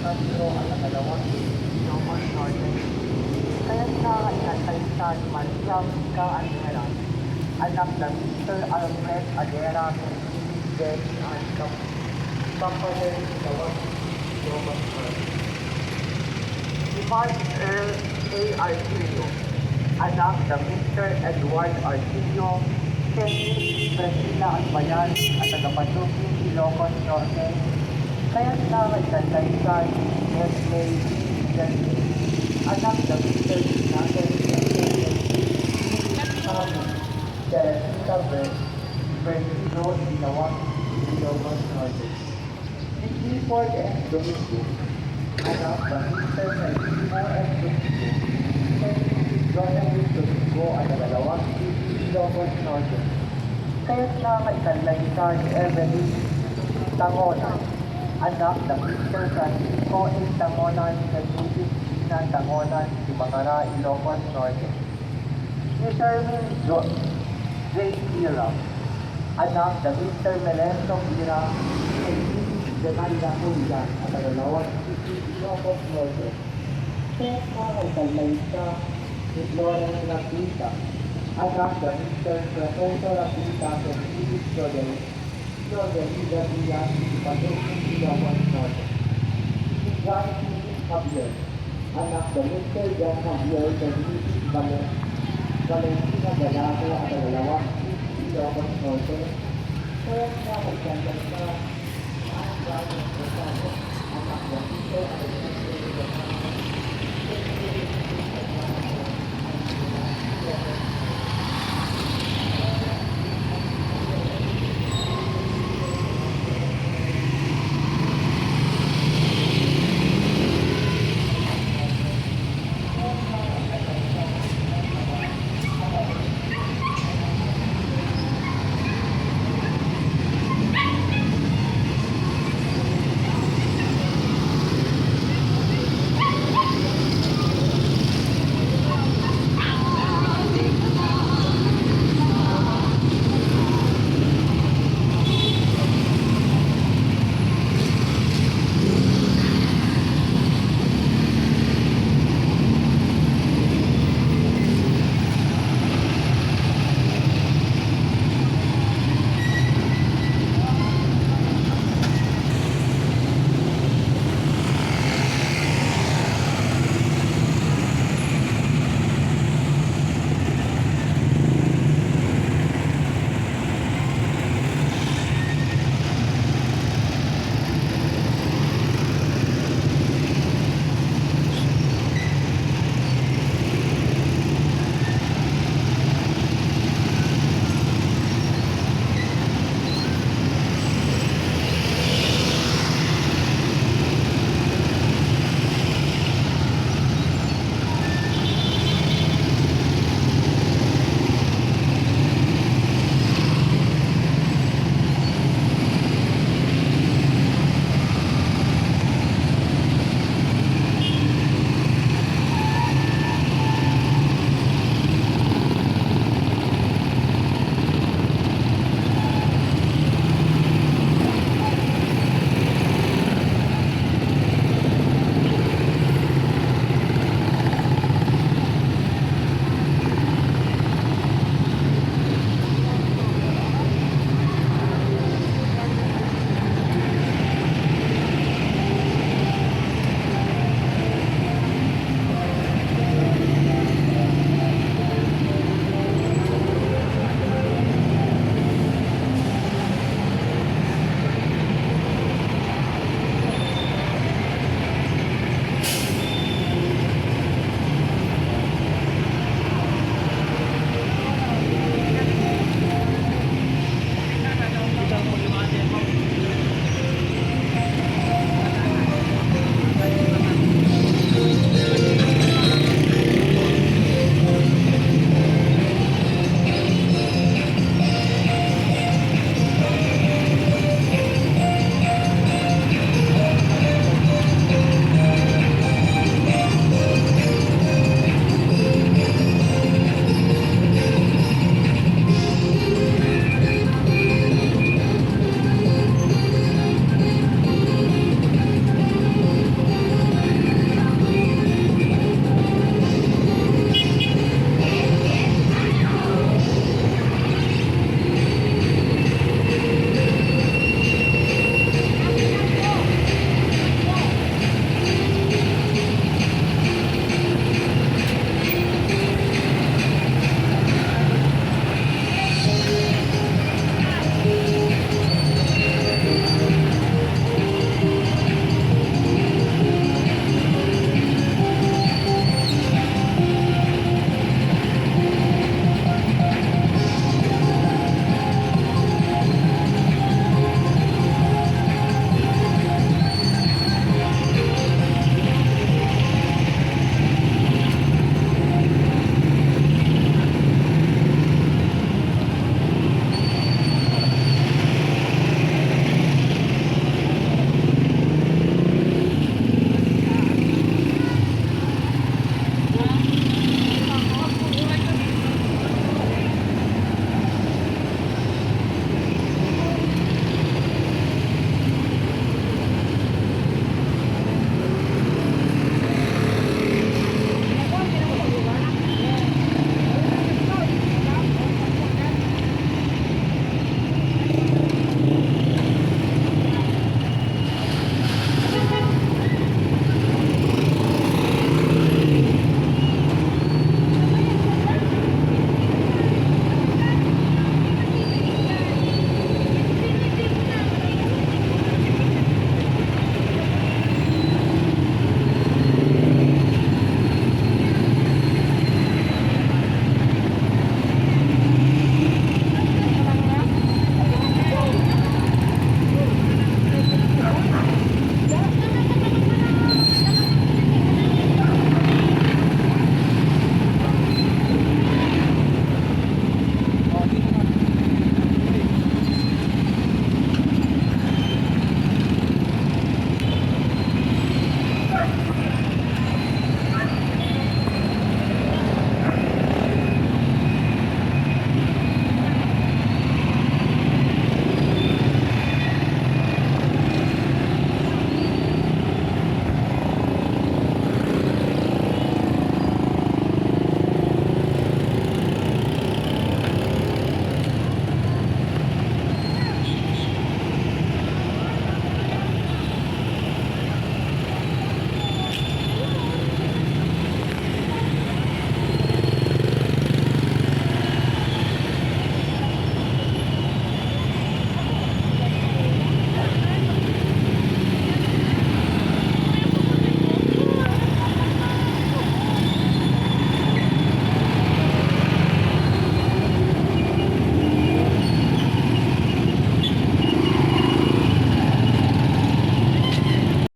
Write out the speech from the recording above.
Castro at ang dalawang Ilocos Norte. Kaya sa inatalisan Mariam Ika Adera, anak ng Mr. Alfred Adera Benz and Company dalawang Ilocos Norte. Si Mark Earl A. Artilio, anak ng Mr. Edward Artilio, Kenny Brazila at Bayan at tagapatuloy Ilocos Norte. Kaya sa itatalisan S.A. anak ng Mr. Natin Teresita Versino Ginawang Ilocos Norte. Si Clifford S. Domingo, anak ng Mr. Salvino S. Domingo, Jonathan Domingo at ang dalawang Ilocos Norte. Kaya sa itatalisan Evelyn Tangona, anak ng Mr. Francisco A. Tangonan sa Judith na Tangonan, Sibangara, Ilocos Norte. Si Sherwin J. Ira, anak ng Mr. Melenzo Ira sa Judith Denalda Hulga at ang dalawang Ilocos Norte. Kaya sa italisa ni Florence Rapita, anak ng Mr. Professor Rapita sa Judith Jodelida Villa, Patuloy Ilocos Norte. Si John P. Javier, anak ng Mr. John Javier sa Judith Valentina Galago at ang dalawang Ilocos Norte. Kaya sa magkandang na ang